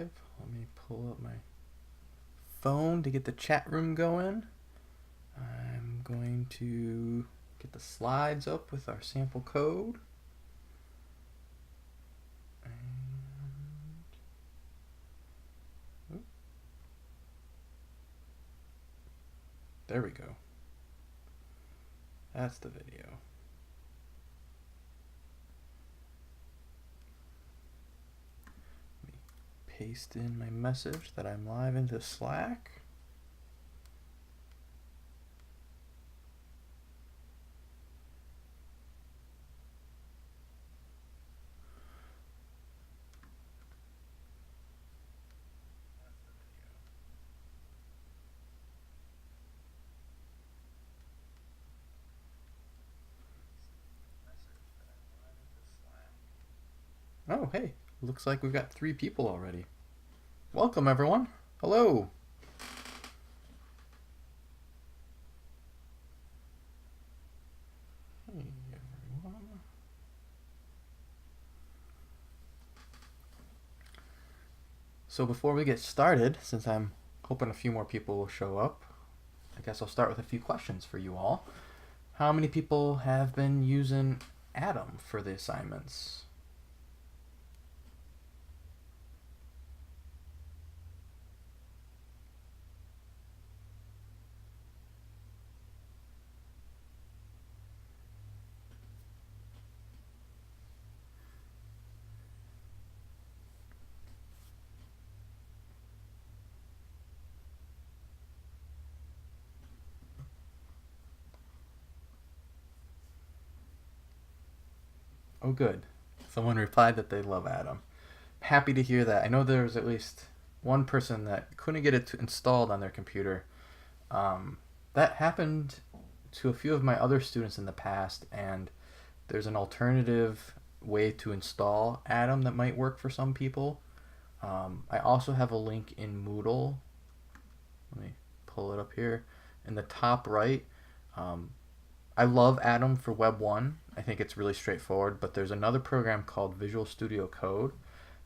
live. Let me pull up my phone to get the chat room going. I'm going to get the slides up with our sample code. And there we go. That's the video. Let me paste in my message that I'm live into Slack. Oh, hey, looks like we've got 3 people already. Welcome, everyone. Hello. Hey, everyone. So before we get started, since I'm hoping a few more people will show up, I guess I'll start with a few questions for you all. How many people have been using Atom for the assignments? Oh, good. Someone replied that they love Atom. Happy to hear that. I know there's at least one person that couldn't get it installed on their computer. That happened to a few of my other students in the past, and there's an alternative way to install Atom that might work for some people. I also have a link in Moodle. Let me pull it up here. In the top right, I love Atom for Web 1. I think it's really straightforward, but there's another program called Visual Studio Code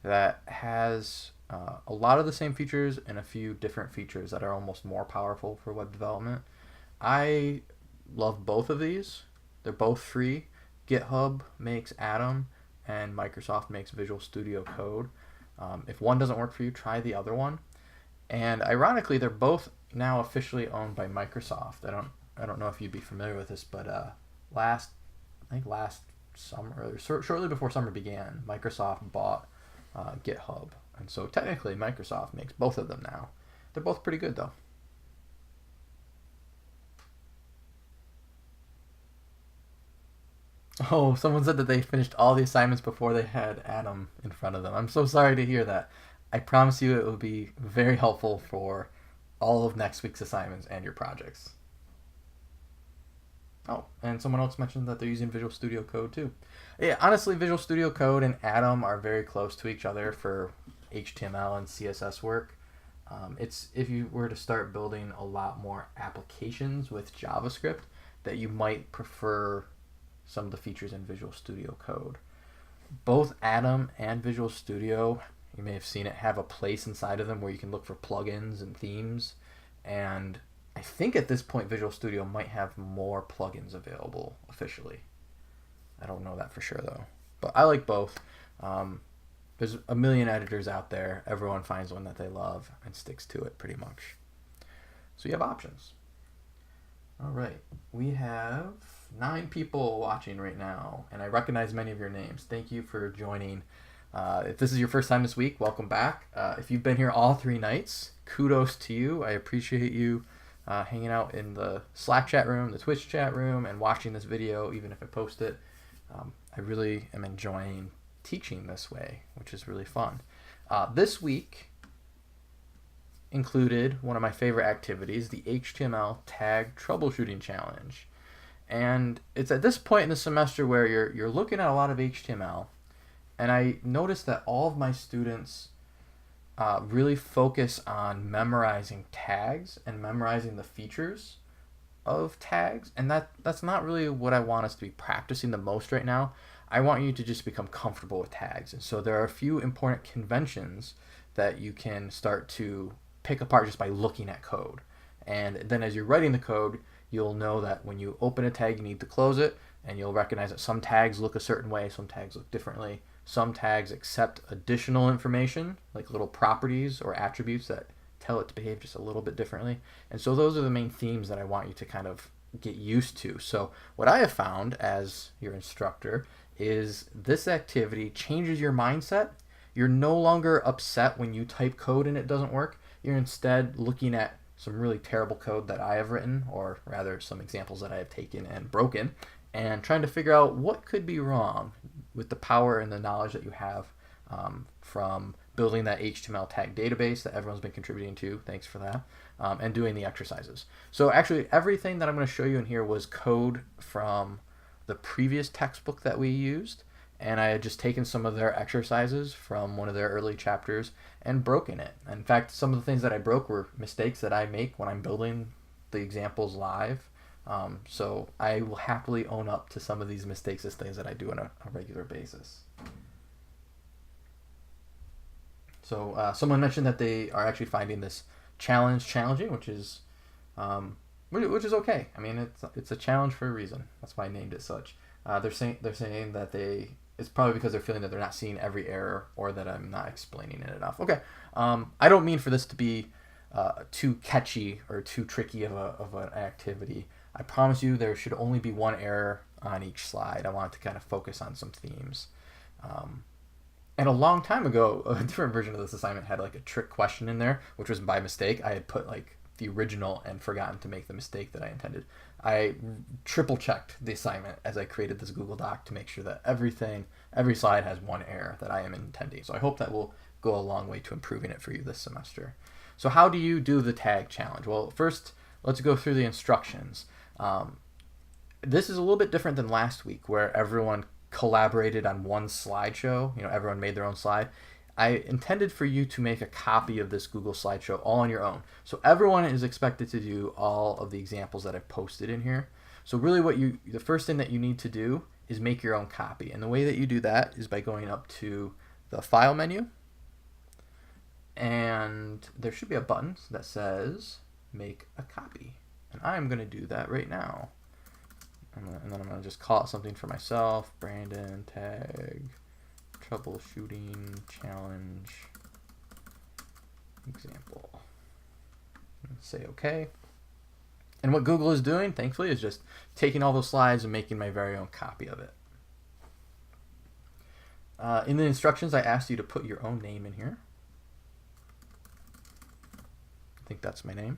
that has a lot of the same features and a few different features that are almost more powerful for web development. I love both of these. They're both free. GitHub makes Atom and Microsoft makes Visual Studio Code. If one doesn't work for you, try the other one. And ironically, they're both now officially owned by Microsoft. I don't know if you'd be familiar with this, but last summer, or shortly before summer began, Microsoft bought GitHub. And so technically Microsoft makes both of them now. They're both pretty good though. Oh, someone said that they finished all the assignments before they had Atom in front of them. I'm so sorry to hear that. I promise you it will be very helpful for all of next week's assignments and your projects. Oh, and someone else mentioned that they're using Visual Studio Code too. Yeah, honestly, Visual Studio Code and Atom are very close to each other for HTML and CSS work. It's if you were to start building a lot more applications with JavaScript, that you might prefer some of the features in Visual Studio Code. Both Atom and Visual Studio, you may have seen it, have a place inside of them where you can look for plugins and themes. And I think at this point Visual Studio might have more plugins available officially. I don't know that for sure though. But I like both. There's a million editors out there. Everyone finds one that they love and sticks to it pretty much. So you have options. All right. We have 9 people watching right now, and I recognize many of your names. Thank you for joining. If this is your first time this week, welcome back. If you've been here all 3 nights, kudos to you. I appreciate you hanging out in the Slack chat room, the Twitch chat room, and watching this video, even if I post it. I really am enjoying teaching this way, which is really fun. This week included one of my favorite activities, the HTML Tag Troubleshooting Challenge. And it's at this point in the semester where you're looking at a lot of HTML, and I noticed that all of my students really focus on memorizing tags and memorizing the features of tags, and that's not really what I want us to be practicing the most right now. I want you to just become comfortable with tags. And so there are a few important conventions that you can start to pick apart just by looking at code. And then as you're writing the code, you'll know that when you open a tag, you need to close it, and you'll recognize that some tags look a certain way, some tags look differently. Some tags accept additional information, like little properties or attributes that tell it to behave just a little bit differently. And so those are the main themes that I want you to kind of get used to. So what I have found as your instructor is this activity changes your mindset. You're no longer upset when you type code and it doesn't work. You're instead looking at some really terrible code that I have written, or rather some examples that I have taken and broken, and trying to figure out what could be wrong with the power and the knowledge that you have from building that HTML tag database that everyone's been contributing to. Thanks for that. And doing the exercises. So actually everything that I'm going to show you in here was code from the previous textbook that we used, and I had just taken some of their exercises from one of their early chapters and broken it. In fact, some of the things that I broke were mistakes that I make when I'm building the examples live. So I will happily own up to some of these mistakes as things that I do on a regular basis. So someone mentioned that they are actually finding this challenge challenging, which is okay. I mean, it's a challenge for a reason. That's why I named it such. They're saying that it's probably because they're feeling that they're not seeing every error, or that I'm not explaining it enough. Okay. I don't mean for this to be too catchy or too tricky of an activity. I promise you there should only be one error on each slide. I want to kind of focus on some themes. And a long time ago, a different version of this assignment had like a trick question in there, which was by mistake. I had put like the original and forgotten to make the mistake that I intended. I triple checked the assignment as I created this Google Doc to make sure that every slide has one error that I am intending. So I hope that will go a long way to improving it for you this semester. So how do you do the tag challenge? Well, first, let's go through the instructions. This is a little bit different than last week, where everyone collaborated on one slideshow. Everyone made their own slide. I intended for you to make a copy of this Google slideshow all on your own. So everyone is expected to do all of the examples that I've posted in here. So really the first thing that you need to do is make your own copy. And the way that you do that is by going up to the File menu, and there should be a button that says Make a Copy. And I'm going to do that right now. And then I'm going to just call it something for myself. Brandon Tag Troubleshooting Challenge Example. And say OK. And what Google is doing, thankfully, is just taking all those slides and making my very own copy of it. In the instructions, I asked you to put your own name in here. I think that's my name.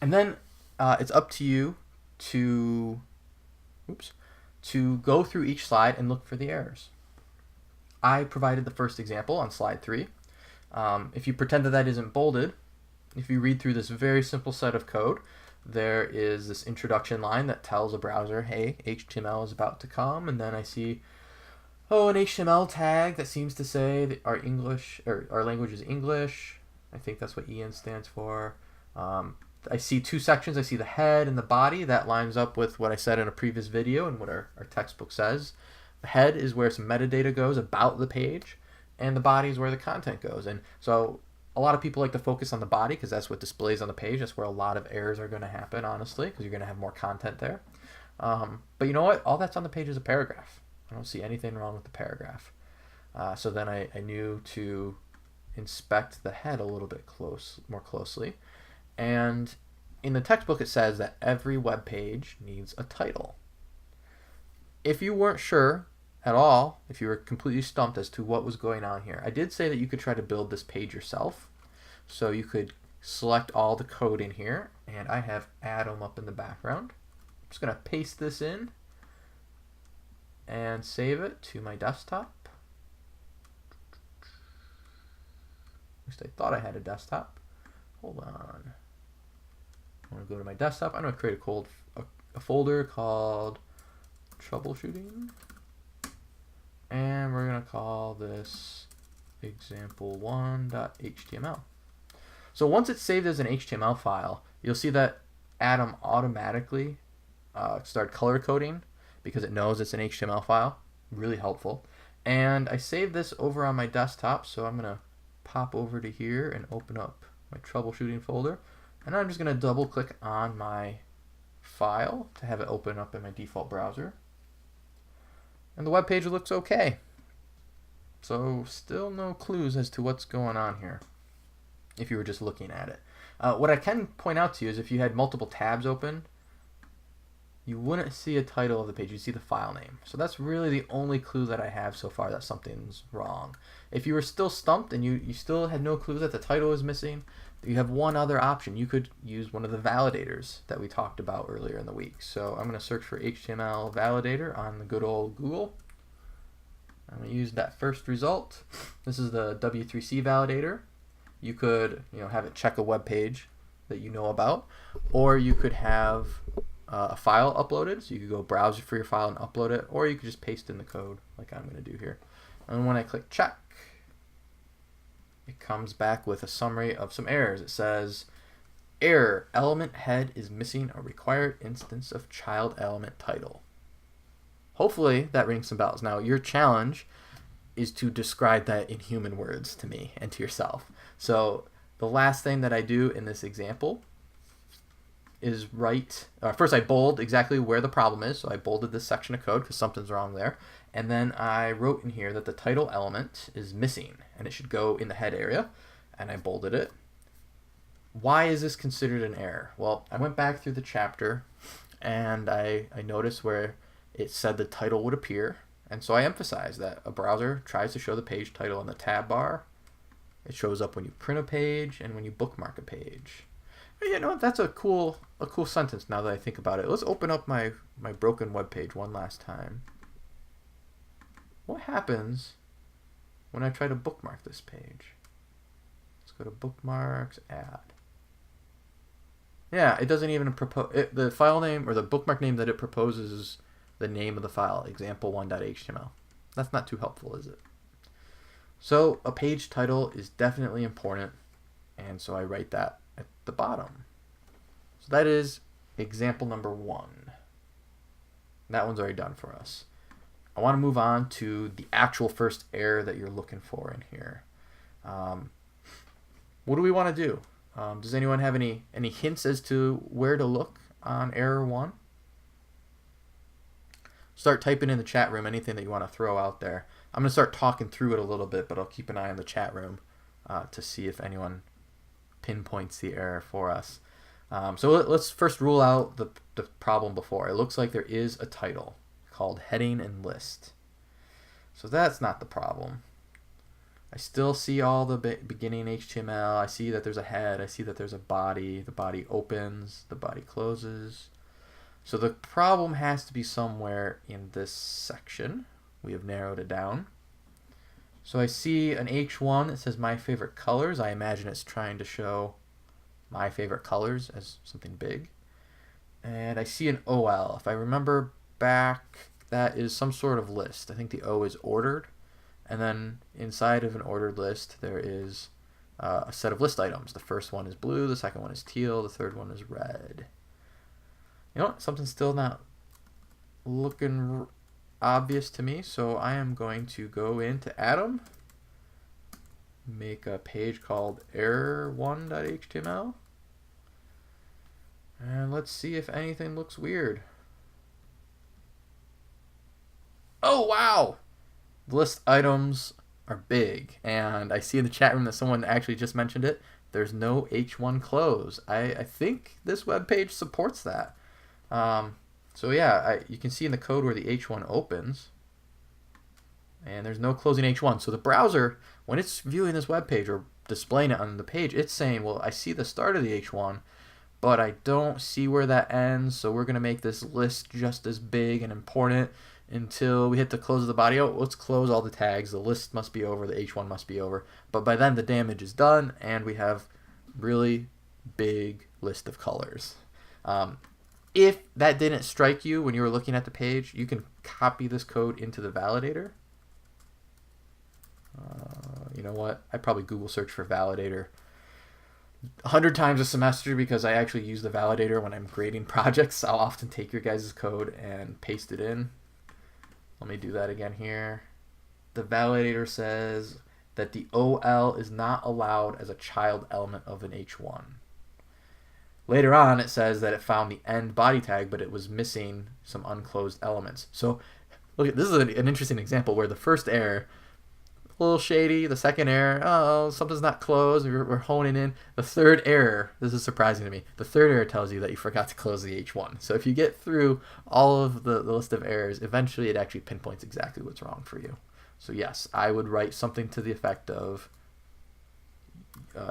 And then it's up to you to go through each slide and look for the errors. I provided the first example on slide 3. If you pretend that isn't bolded, if you read through this very simple set of code, there is this introduction line that tells a browser, hey, HTML is about to come, and then I see, an HTML tag that seems to say that our language is English. I think that's what EN stands for. I see two sections. I see the head and the body. That lines up with what I said in a previous video and what our textbook says. The head is where some metadata goes about the page, and the body is where the content goes. And so a lot of people like to focus on the body because that's what displays on the page. That's where a lot of errors are going to happen, honestly, because you're going to have more content there. But you know what? All that's on the page is a paragraph. I don't see anything wrong with the paragraph. So then I knew to inspect the head a little bit more closely. And in the textbook, it says that every web page needs a title. If you weren't sure at all, if you were completely stumped as to what was going on here, I did say that you could try to build this page yourself. So you could select all the code in here, and I have Adam up in the background. I'm just going to paste this in and save it to my desktop. At least I thought I had a desktop. Hold on. I'm going to go to my desktop. I'm going to create a folder called Troubleshooting. And we're going to call this example1.html. So once it's saved as an HTML file, you'll see that Adam automatically started color coding because it knows it's an HTML file. Really helpful. And I saved this over on my desktop, so I'm going to pop over to here and open up my troubleshooting folder. And I'm just going to double click on my file to have it open up in my default browser. And the web page looks okay. So still no clues as to what's going on here if you were just looking at it. What I can point out to you is if you had multiple tabs open, you wouldn't see a title of the page, you'd see the file name. So that's really the only clue that I have so far that something's wrong. If you were still stumped and you still had no clue that the title is missing, you have one other option. You could use one of the validators that we talked about earlier in the week. So I'm going to search for HTML validator on the good old Google. I'm going to use that first result. This is the W3C validator. You could have it check a web page that you know about, or you could have a file uploaded, so you could go browse for your file and upload it, or you could just paste in the code like I'm going to do here. And when I click check, it comes back with a summary of some errors. It says, error, element head is missing a required instance of child element title. Hopefully that rings some bells. Now your challenge is to describe that in human words to me and to yourself. So the last thing that I do in this example is first I bold exactly where the problem is. So I bolded this section of code because something's wrong there. And then I wrote in here that the title element is missing and it should go in the head area. And I bolded it. Why is this considered an error? Well, I went back through the chapter and I noticed where it said the title would appear. And so I emphasized that a browser tries to show the page title in the tab bar. It shows up when you print a page and when you bookmark a page. You know, that's a cool sentence now that I think about it. Let's open up my broken web page one last time. What happens when I try to bookmark this page? Let's go to bookmarks, add. Yeah, it doesn't even propose the file name or the bookmark name that it proposes is the name of the file, example1.html. That's not too helpful, is it? So a page title is definitely important, and so I write that at the bottom. So that is example number 1. That one's already done for us. I want to move on to the actual first error that you're looking for in here. What do we want to do? Does anyone have any hints as to where to look on error 1? Start typing in the chat room anything that you want to throw out there. I'm going to start talking through it a little bit, but I'll keep an eye on the chat room to see if anyone pinpoints the error for us. So let's first rule out the problem before. It looks like there is a title called heading and list. So that's not the problem. I still see all the beginning HTML. I see that there's a head. I see that there's a body. The body opens. The body closes. So the problem has to be somewhere in this section. We have narrowed it down. So I see an H1 that says my favorite colors. I imagine it's trying to show my favorite colors as something big. And I see an OL. If I remember back, that is some sort of list. I think the O is ordered. And then inside of an ordered list, there is a set of list items. The first one is blue, the second one is teal, the third one is red. You know what? Something's still not looking obvious to me, so I am going to go into Atom, make a page called error1.html, and let's see if anything looks weird. Oh, wow! The list items are big, and I see in the chat room that someone actually just mentioned it. There's no H1 close. I think this web page supports that. So yeah, you can see in the code where the H1 opens, and there's no closing H1. So the browser, when it's viewing this web page or displaying it on the page, it's saying, well, I see the start of the H1, but I don't see where that ends, so we're going to make this list just as big and important until we hit the close of the body. Oh, let's close all the tags. The list must be over. The H1 must be over. But by then, the damage is done, and we have really big list of colors. If that didn't strike you when you were looking at the page, you can copy this code into the validator. You know what? I probably Google search for validator 100 times a semester because I actually use the validator when I'm grading projects. I'll often take your guys' code and paste it in. Let me do that again here. the validator says that the OL is not allowed as a child element of an H1. Later on, it says that it found the end body tag, but it was missing some unclosed elements. So look, this is an interesting example where the first error, a little shady. The second error, oh, something's not closed. We're honing in. The third error, this is surprising to me. The third error tells you that you forgot to close the H1. So if you get through all of the list of errors, eventually it actually pinpoints exactly what's wrong for you. So yes, I would write something to the effect of,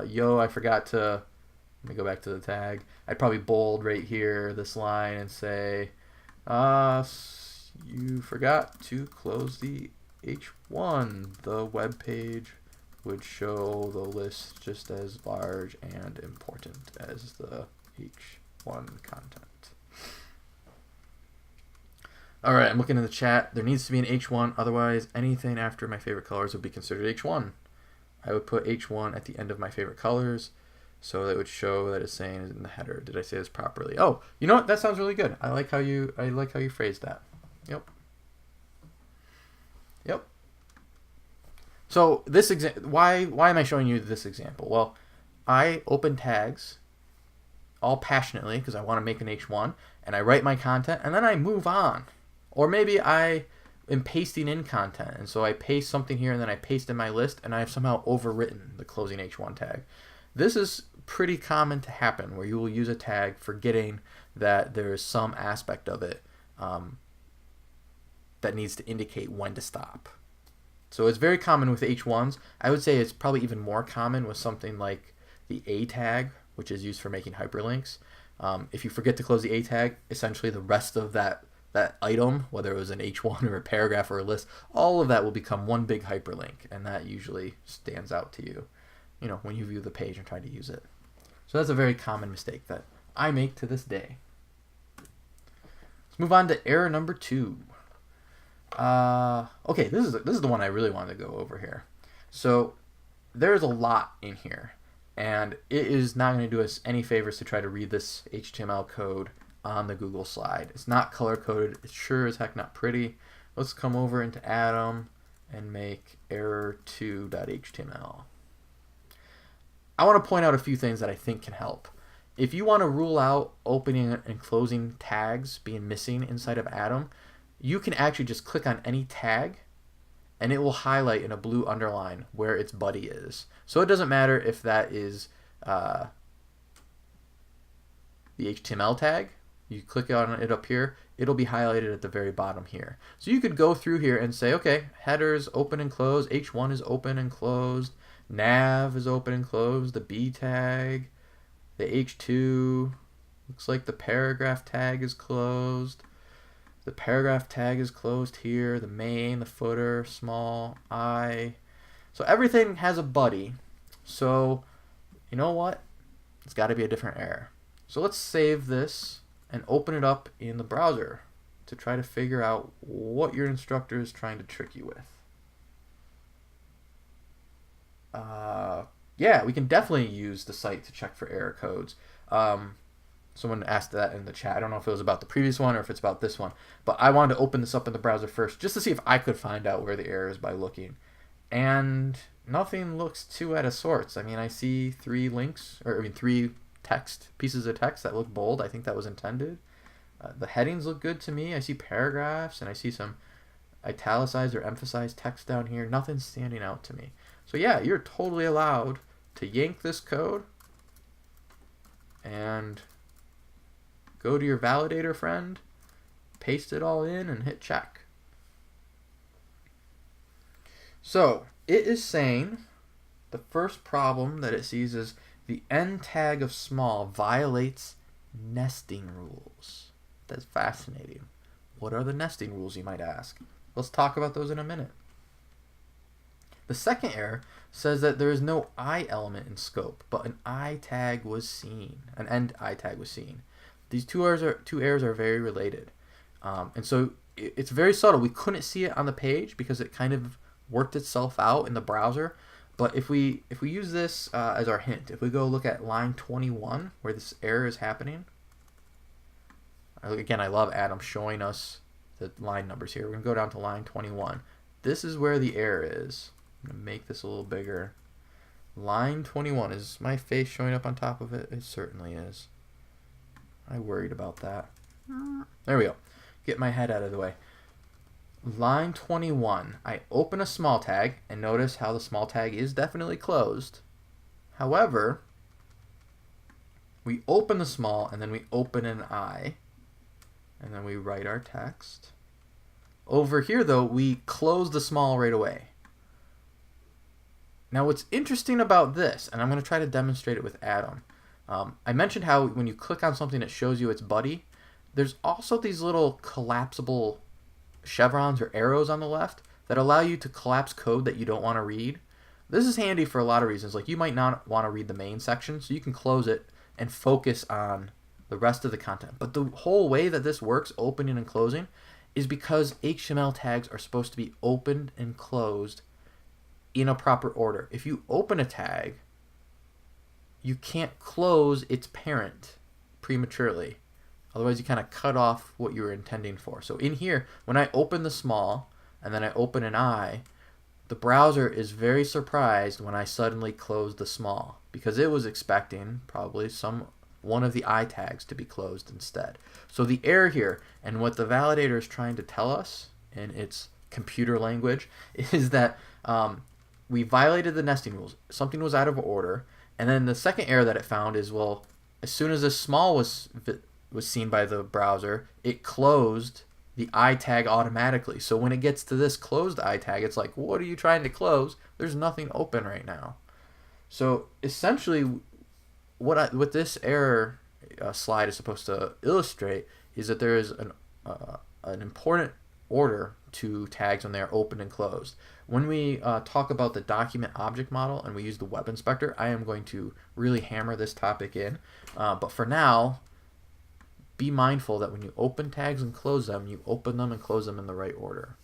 yo, I forgot to, let me go back to the tag. I'd probably bold right here this line and say, you forgot to close the H1. The web page would show the list just as large and important as the H1 content. All right, I'm looking in the chat. There needs to be an H1, otherwise anything after my favorite colors would be considered H1. I would put H1 at the end of my favorite colors, so that would show that it's saying in the header. Did I say this properly? Oh, you know what? That sounds really good. I like how you phrased that. Yep. Yep. So this why am I showing you this example? Well, I open tags all passionately because I want to make an H1, and I write my content, and then I move on. Or maybe I am pasting in content, and so I paste something here, and then I paste in my list, and I've somehow overwritten the closing H1 tag. This is pretty common to happen, where you will use a tag forgetting that there is some aspect of it that needs to indicate when to stop. So it's very common with H1s. I would say it's probably even more common with something like the A tag, which is used for making hyperlinks. If you forget to close the A tag, essentially the rest of that item, whether it was an H1 or a paragraph or a list, all of that will become one big hyperlink, and that usually stands out to you, when you view the page and try to use it. So that's a very common mistake that I make to this day. Let's move on to error number 2. Okay, this is the one I really wanted to go over here. So there's a lot in here, and it is not going to do us any favors to try to read this HTML code on the Google slide. It's not color coded. It's sure as heck not pretty. Let's come over into Atom and make error2.html. I want to point out a few things that I think can help. If you want to rule out opening and closing tags being missing inside of Atom, you can actually just click on any tag and it will highlight in a blue underline where its buddy is. So it doesn't matter if that is the HTML tag. You click on it up here, it'll be highlighted at the very bottom here. So you could go through here and say, okay, headers open and close, H1 is open and closed, nav is open and closed, the B tag, the H2, looks like the paragraph tag is closed. The paragraph tag is closed here, the main, the footer, small, I. So everything has a buddy. So you know what? It's got to be a different error. So let's save this and open it up in the browser to try to figure out what your instructor is trying to trick you with. Yeah, we can definitely use the site to check for error codes. Someone asked that in the chat. I don't know if it was about the previous one or if it's about this one, but I wanted to open this up in the browser first just to see if I could find out where the error is by looking. And nothing looks too out of sorts. I mean, I see 3 pieces of text that look bold. I think that was intended. The headings look good to me. I see paragraphs and I see some italicized or emphasized text down here. Nothing's standing out to me. So yeah, you're totally allowed to yank this code and go to your validator friend, paste it all in, and hit check. So it is saying the first problem that it sees is the end tag of small violates nesting rules. That's fascinating. What are the nesting rules, you might ask? Let's talk about those in a minute. The second error says that there is no I element in scope, but an I tag was seen. An end I tag was seen. These two errors are very related. And so it's very subtle. We couldn't see it on the page because it kind of worked itself out in the browser. But if we use this as our hint, if we go look at line 21 where this error is happening, again, I love Adam showing us the line numbers here. We're going to go down to line 21. this is where the error is. I'm going to make this a little bigger. Line 21. Is my face showing up on top of it? It certainly is. I worried about that. There we go. Get my head out of the way. Line 21. I open a small tag, and notice how the small tag is definitely closed. However, we open the small, and then we open an I, and then we write our text. Over here, though, we close the small right away. Now, what's interesting about this, and I'm going to try to demonstrate it with Adam. I mentioned how when you click on something, it shows you its buddy. There's also these little collapsible chevrons or arrows on the left that allow you to collapse code that you don't want to read. This is handy for a lot of reasons. Like, you might not want to read the main section, so you can close it and focus on the rest of the content. But the whole way that this works, opening and closing, is because HTML tags are supposed to be opened and closed in a proper order. If you open a tag, you can't close its parent prematurely. Otherwise, you kind of cut off what you were intending for. So in here, when I open the small and then I open an I, the browser is very surprised when I suddenly close the small, because it was expecting probably one of the I tags to be closed instead. So the error here, and what the validator is trying to tell us in its computer language, is that we violated the nesting rules. Something was out of order. And then the second error that it found is, well, as soon as this small was seen by the browser, it closed the I tag automatically. So when it gets to this closed I tag, it's like, what are you trying to close? There's nothing open right now. So essentially, what this error slide is supposed to illustrate is that there is an important order to tags when they are open and closed. When we talk about the document object model and we use the web inspector, I am going to really hammer this topic in. But for now, be mindful that when you open tags and close them, you open them and close them in the right order.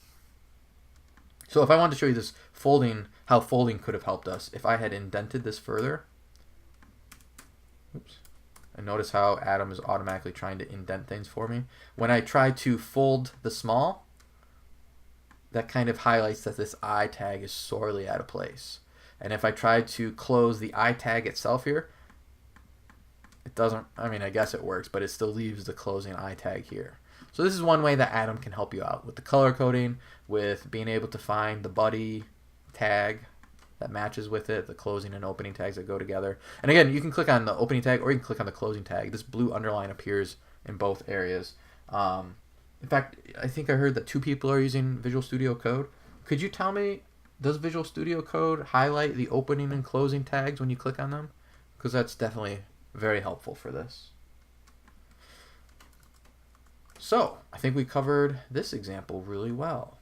So if I wanted to show you this folding, how folding could have helped us, if I had indented this further, oops, and notice how Adam is automatically trying to indent things for me. When I try to fold the small, that kind of highlights that this I tag is sorely out of place. And if I try to close the I tag itself here, it doesn't, I mean, I guess it works, but it still leaves the closing I tag here. So this is one way that Adam can help you out with the color coding, with being able to find the buddy tag that matches with it, the closing and opening tags that go together. And again, you can click on the opening tag or you can click on the closing tag. This blue underline appears in both areas. In fact, I think I heard that 2 people are using Visual Studio Code. Could you tell me, does Visual Studio Code highlight the opening and closing tags when you click on them? Because that's definitely very helpful for this. So, I think we covered this example really well.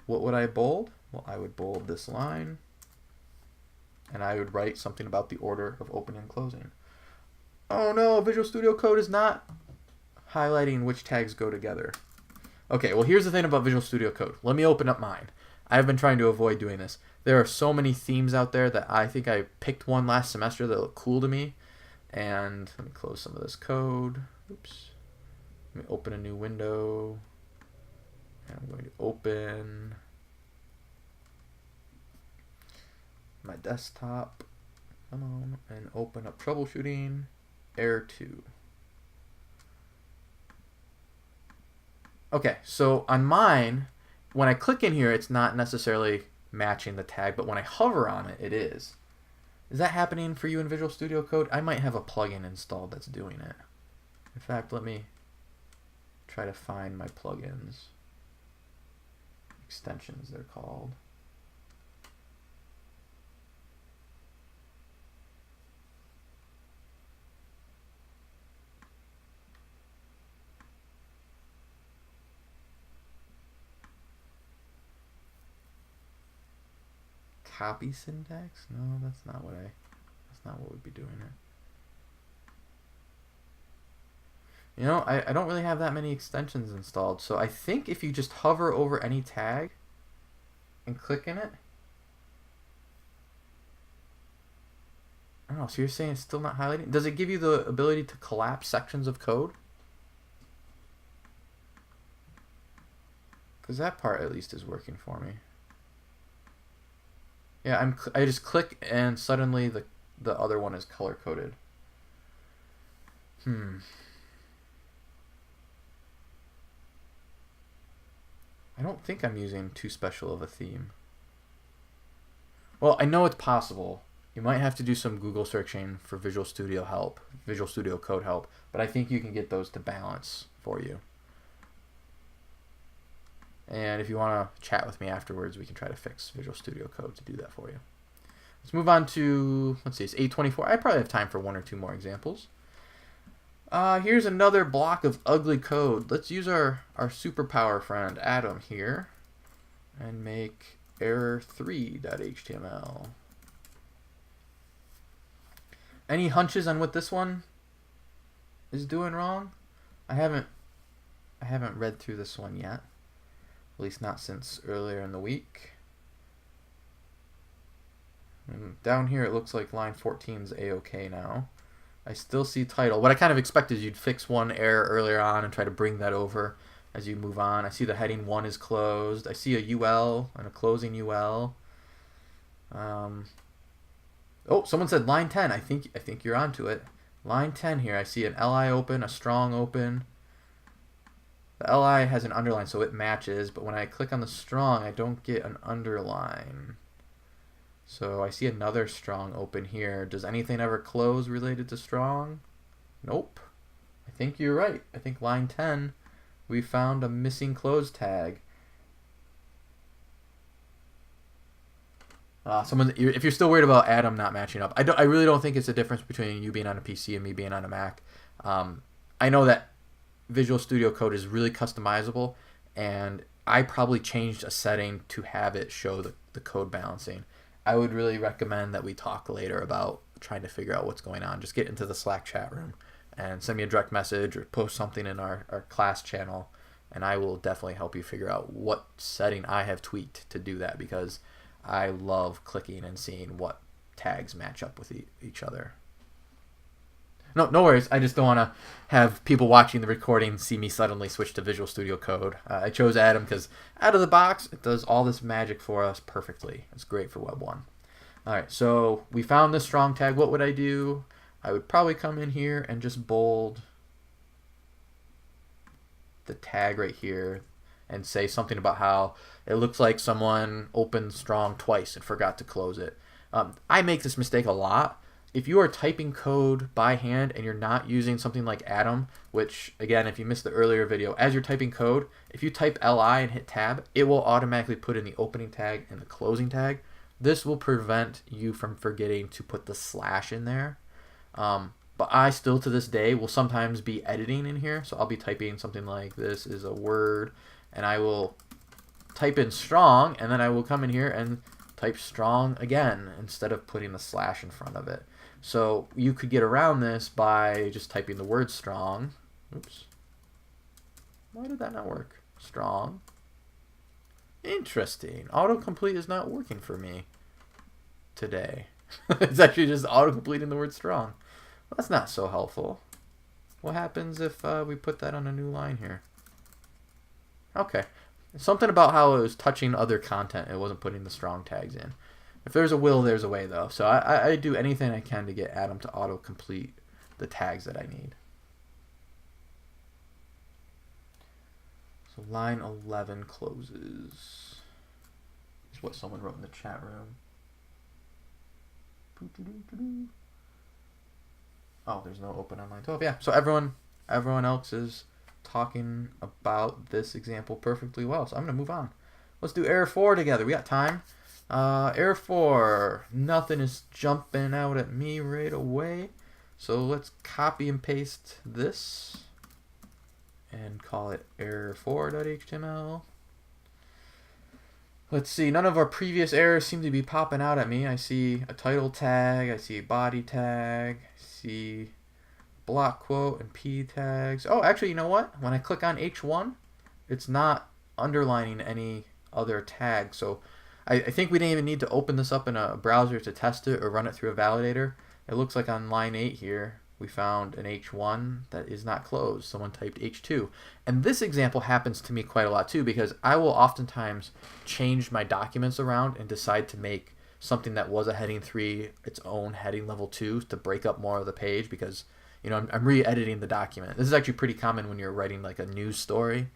What would I bold? Well, I would bold this line, and I would write something about the order of opening and closing. Oh no, Visual Studio Code is not highlighting which tags go together. Okay, well, here's the thing about Visual Studio Code. Let me open up mine. I've been trying to avoid doing this. There are so many themes out there that I think I picked one last semester that looked cool to me. And let me close some of this code. Oops. Let me open a new window. And I'm going to open my desktop. Come on. And open up troubleshooting. Error 2. Okay, so on mine, when I click in here, it's not necessarily matching the tag, but when I hover on it, it is. Is that happening for you in Visual Studio Code? I might have a plugin installed that's doing it. In fact, let me try to find my plugins. Extensions, they're called. Copy syntax? No, that's not what we'd be doing here. You know, I don't really have that many extensions installed, so I think if you just hover over any tag and click in it, I don't know, so you're saying it's still not highlighting? Does it give you the ability to collapse sections of code? Because that part at least is working for me. Yeah, I just click and suddenly the other one is color coded. I don't think I'm using too special of a theme. Well, I know it's possible. You might have to do some Google searching for Visual Studio help, Visual Studio Code help, but I think you can get those to balance for you. And if you want to chat with me afterwards, we can try to fix Visual Studio Code to do that for you. Let's move on to, let's see, it's 8:24. I probably have time for one or two more examples. Here's another block of ugly code. Let's use our superpower friend Adam here and make error3.html. Any hunches on what this one is doing wrong? I haven't read through this one yet. At least not since earlier in the week. And down here it looks like line 14 is a-okay now. I still see title. What I kind of expected is you'd fix one error earlier on and try to bring that over as you move on. I see the heading 1 is closed. I see a UL and a closing UL. Oh, someone said line 10. I think you're onto it. Line 10 here. I see an LI open, a strong open. The LI has an underline, so it matches, but when I click on the strong, I don't get an underline. So I see another strong open here. Does anything ever close related to strong? Nope. I think you're right. I think line 10, we found a missing close tag. If you're still worried about Adam not matching up, I really don't think it's a difference between you being on a PC and me being on a Mac. I know that Visual Studio Code is really customizable, and I probably changed a setting to have it show the code balancing. I would really recommend that we talk later about trying to figure out what's going on. Just get into the Slack chat room and send me a direct message or post something in our class channel, and I will definitely help you figure out what setting I have tweaked to do that, because I love clicking and seeing what tags match up with each other. No worries. I just don't want to have people watching the recording see me suddenly switch to Visual Studio Code. I chose Adam because out of the box, it does all this magic for us perfectly. It's great for Web 1. All right, so we found this strong tag. What would I do? I would probably come in here and just bold the tag right here and say something about how it looks like someone opened strong twice and forgot to close it. I make this mistake a lot. If you are typing code by hand and you're not using something like Atom, which, again, if you missed the earlier video, as you're typing code, if you type LI and hit tab, it will automatically put in the opening tag and the closing tag. This will prevent you from forgetting to put the slash in there. But I still, to this day, will sometimes be editing in here. So I'll be typing something like this is a word, and I will type in strong, and then I will come in here and type strong again instead of putting the slash in front of it. So you could get around this by just typing the word strong. Oops. Why did that not work? Strong. Interesting. Autocomplete is not working for me today. It's actually just auto-completing the word strong. Well, that's not so helpful. What happens if we put that on a new line here? Okay. Something about how it was touching other content. It wasn't putting the strong tags in. If there's a will, there's a way, though. So I do anything I can to get Adam to auto-complete the tags that I need. So line 11 closes. Is what someone wrote in the chat room. Oh, there's no open on line 12. Yeah, so everyone else is talking about this example perfectly well. So I'm going to move on. Let's do error 4 together. We got time. Error 4. Nothing is jumping out at me right away. So let's copy and paste this and call it error4.html. Let's see. None of our previous errors seem to be popping out at me. I see a title tag. I see a body tag. I see block quote and p tags. Oh, actually, you know what? When I click on H1, it's not underlining any other tag. So I think we didn't even need to open this up in a browser to test it or run it through a validator. It looks like on line 8 here, we found an H1 that is not closed. Someone typed H2. And this example happens to me quite a lot too, because I will oftentimes change my documents around and decide to make something that was a heading 3 its own heading level 2 to break up more of the page, because I'm re-editing the document. This is actually pretty common when you're writing like a news story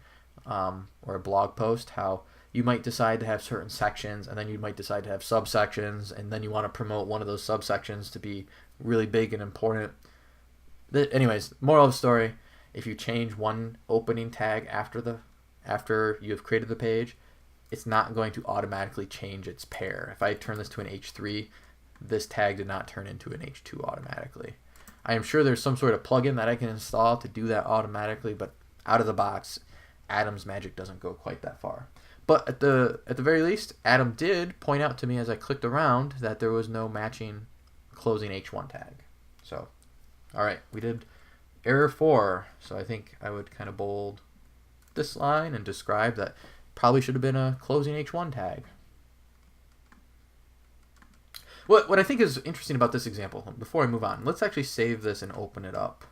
or a blog post, how you might decide to have certain sections, and then you might decide to have subsections, and then you want to promote one of those subsections to be really big and important. Anyways, moral of the story, if you change one opening tag after you've created the page, it's not going to automatically change its pair. If I turn this to an H3, this tag did not turn into an H2 automatically. I am sure there's some sort of plugin that I can install to do that automatically, but out of the box, Adam's magic doesn't go quite that far. But at the very least, Adam did point out to me as I clicked around that there was no matching closing H1 tag. So, all right, we did error 4. So I think I would kind of bold this line and describe that probably should have been a closing H1 tag. What I think is interesting about this example, before I move on, let's actually save this and open it up.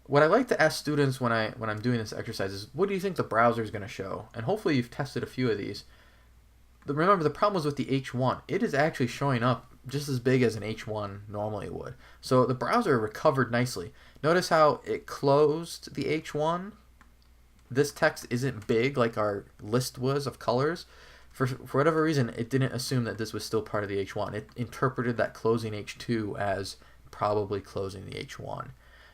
What I like to ask students when I'm doing this exercise is, what do you think the browser is going to show? And hopefully you've tested a few of these. Remember, the problem was with the H1. It is actually showing up just as big as an H1 normally would. So the browser recovered nicely. Notice how it closed the H1. This text isn't big like our list was of colors. For whatever reason, it didn't assume that this was still part of the H1. It interpreted that closing H2 as probably closing the H1.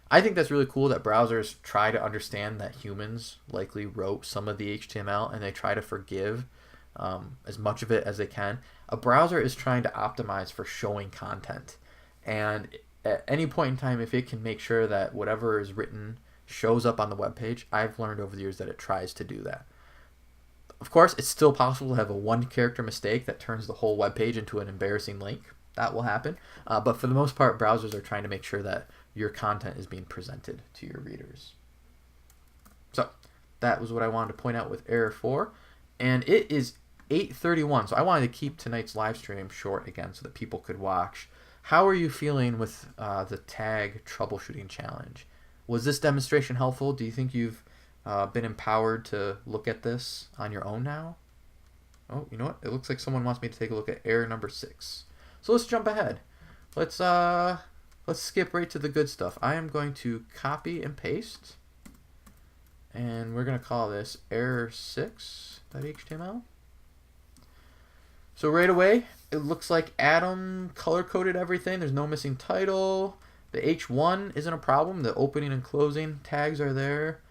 I think that's really cool that browsers try to understand that humans likely wrote some of the HTML, and they try to forgive as much of it as they can. A browser is trying to optimize for showing content, and at any point in time, if it can make sure that whatever is written shows up on the web page, I've learned over the years that it tries to do that. Of course, it's still possible to have a one-character mistake that turns the whole web page into an embarrassing link. That will happen. But for the most part, browsers are trying to make sure that your content is being presented to your readers. So that was what I wanted to point out with error 4. And it is 8:31, so I wanted to keep tonight's live stream short again so that people could watch. How are you feeling with the Tag Troubleshooting Challenge? Was this demonstration helpful? Do you think you've been empowered to look at this on your own now? Oh, you know what? It looks like someone wants me to take a look at error number 6. So let's jump ahead. Let's skip right to the good stuff. I am going to copy and paste, and we're going to call this error 6.html. So right away, it looks like Adam color-coded everything. There's no missing title. The H1 isn't a problem. The opening and closing tags are there.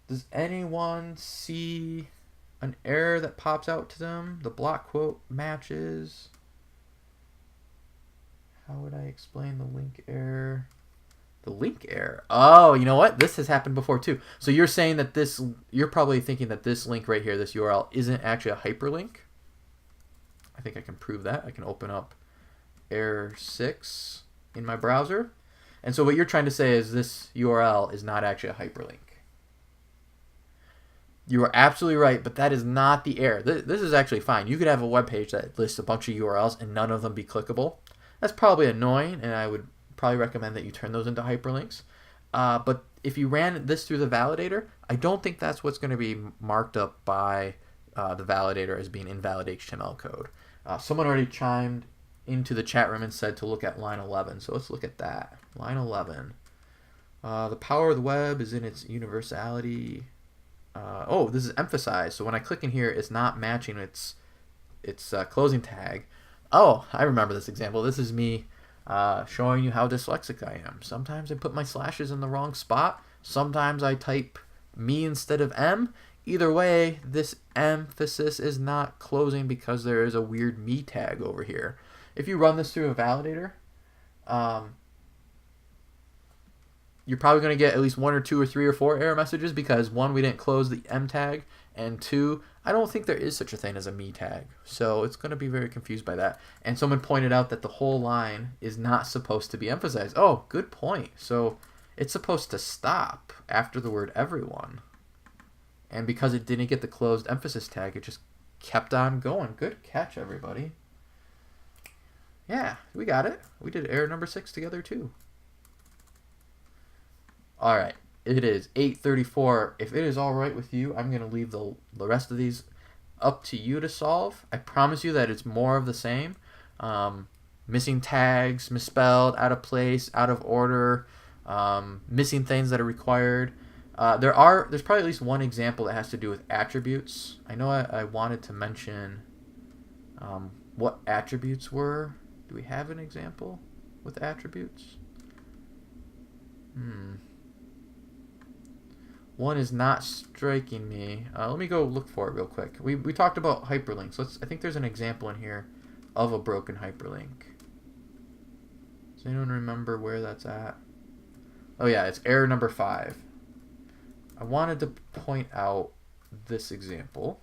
Does anyone see an error that pops out to them? The block quote matches. How would I explain the link error? The link error. Oh, you know what? This has happened before too. So you're saying that you're probably thinking that this link right here, this URL, isn't actually a hyperlink. I think I can prove that. I can open up error 6 in my browser. And so what you're trying to say is this URL is not actually a hyperlink. You are absolutely right, but that is not the error. This is actually fine. You could have a web page that lists a bunch of URLs and none of them be clickable. That's probably annoying, and I would probably recommend that you turn those into hyperlinks. But if you ran this through the validator, I don't think that's what's going to be marked up by the validator as being invalid HTML code. Someone already chimed into the chat room and said to look at line 11, so let's look at that. Line 11. The power of the web is in its universality. Oh, this is emphasized. So when I click in here, it's not matching its closing tag. Oh, I remember this example. This is me showing you how dyslexic I am. Sometimes I put my slashes in the wrong spot. Sometimes I type me instead of M. Either way, this emphasis is not closing because there is a weird me tag over here. If you run this through a validator, you're probably going to get at least 1 or 2 or 3 or 4 error messages because 1, we didn't close the M tag, and 2, I don't think there is such a thing as a me tag. So it's going to be very confused by that. And someone pointed out that the whole line is not supposed to be emphasized. Oh, good point. So it's supposed to stop after the word everyone. And because it didn't get the closed emphasis tag, it just kept on going. Good catch, everybody. Yeah, we got it. We did error number 6 together too. All right, it is 8:34. If it is all right with you, I'm going to leave the rest of these up to you to solve. I promise you that it's more of the same. Missing tags, misspelled, out of place, out of order, missing things that are required. There's probably at least one example that has to do with attributes. I know I wanted to mention what attributes were. Do we have an example with attributes? One is not striking me. Let me go look for it real quick. We talked about hyperlinks. I think there's an example in here of a broken hyperlink. Does anyone remember where that's at? Oh yeah, it's error number 5. I wanted to point out this example.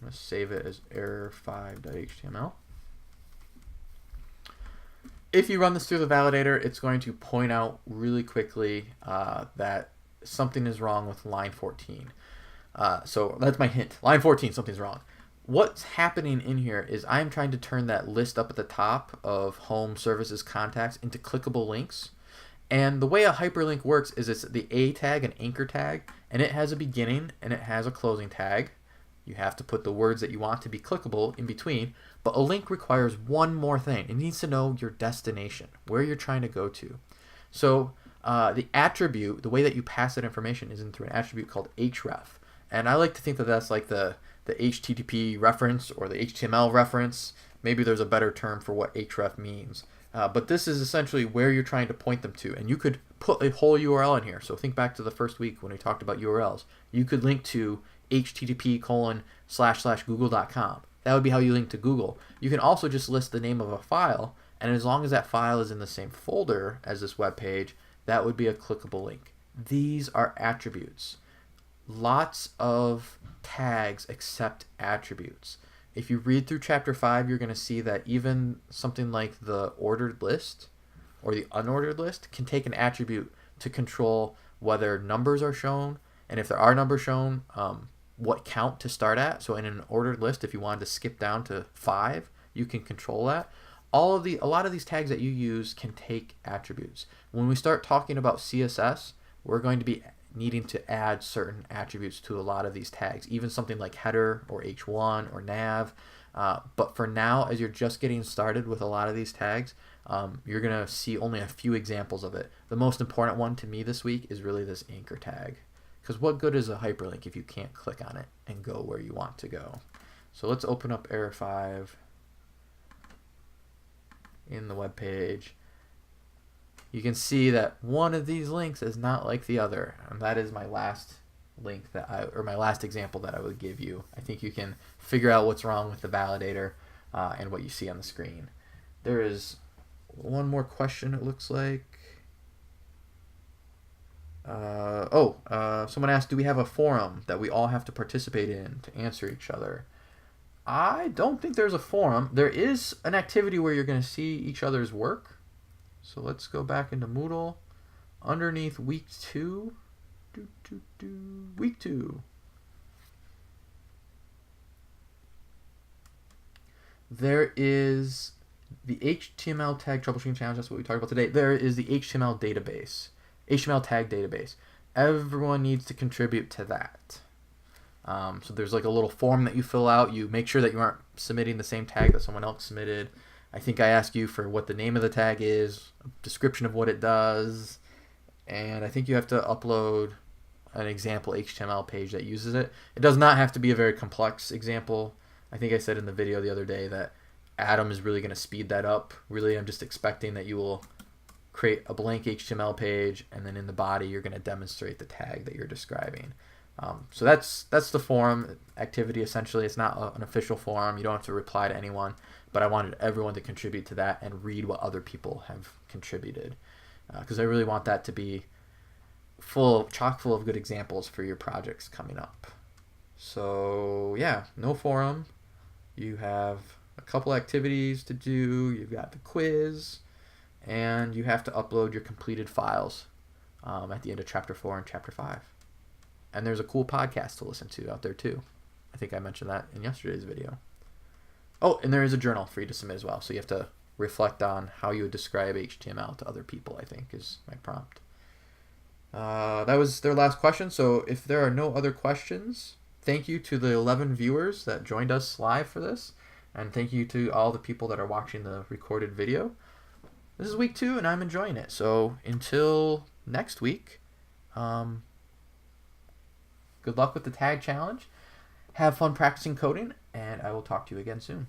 I'm going to save it as error5.html. If you run this through the validator, it's going to point out really quickly that something is wrong with line 14. So that's my hint. Line 14, something's wrong. What's happening in here is I'm trying to turn that list up at the top of home, services, contacts into clickable links. And the way a hyperlink works is it's the A tag and anchor tag, and it has a beginning and it has a closing tag. You have to put the words that you want to be clickable in between, but a link requires one more thing. It needs to know your destination, where you're trying to go to. So the attribute, the way that you pass that information is in through an attribute called href. And I like to think that that's like the HTTP reference or the HTML reference. Maybe there's a better term for what href means. But this is essentially where you're trying to point them to. And you could put a whole URL in here. So think back to the first week when we talked about URLs. You could link to http://google.com. That would be how you link to Google. You can also just list the name of a file. And as long as that file is in the same folder as this web page, that would be a clickable link. These are attributes. Lots of tags accept attributes. If you read through chapter 5, you're going to see that even something like the ordered list or the unordered list can take an attribute to control whether numbers are shown, and if there are numbers shown, what count to start at. So in an ordered list, if you wanted to skip down to 5, you can control that. A lot of these tags that you use can take attributes. When we start talking about CSS, we're going to be needing to add certain attributes to a lot of these tags, even something like header or h1 or nav. But for now, as you're just getting started with a lot of these tags, you're going to see only a few examples of it. The most important one to me this week is really this anchor tag. Because what good is a hyperlink if you can't click on it and go where you want to go? So let's open up error 5 in the web page. You can see that one of these links is not like the other, and that is my last link my last example that I would give you. I think you can figure out what's wrong with the validator and what you see on the screen. There is one more question, it looks like. Someone asked, do we have a forum that we all have to participate in to answer each other? I don't think there's a forum. There is an activity where you're going to see each other's work. So let's go back into Moodle. Underneath week 2. Week 2. There is the HTML tag troubleshooting challenge. That's what we talked about today. There is the HTML database. HTML tag database. Everyone needs to contribute to that. So there's like a little form that you fill out. You make sure that you aren't submitting the same tag that someone else submitted. I think I ask you for what the name of the tag is, a description of what it does, and I think you have to upload an example HTML page that uses it. It does not have to be a very complex example. I think I said in the video the other day that Adam is really going to speed that up. Really, I'm just expecting that you will create a blank HTML page, and then in the body you're going to demonstrate the tag that you're describing. So that's the forum activity essentially. It's not an official forum. You don't have to reply to anyone, but I wanted everyone to contribute to that and read what other people have contributed, because I really want that to be chock full of good examples for your projects coming up. So yeah, no forum. You have a couple activities to do. You've got the quiz, and you have to upload your completed files at the end of chapter 4 and chapter 5. And there's a cool podcast to listen to out there too. I think I mentioned that in yesterday's video. Oh, and there is a journal for you to submit as well. So you have to reflect on how you would describe HTML to other people, I think is my prompt. That was their last question. So if there are no other questions, thank you to the 11 viewers that joined us live for this. And thank you to all the people that are watching the recorded video. This is week 2, and I'm enjoying it. So until next week, good luck with the tag challenge. Have fun practicing coding, and I will talk to you again soon.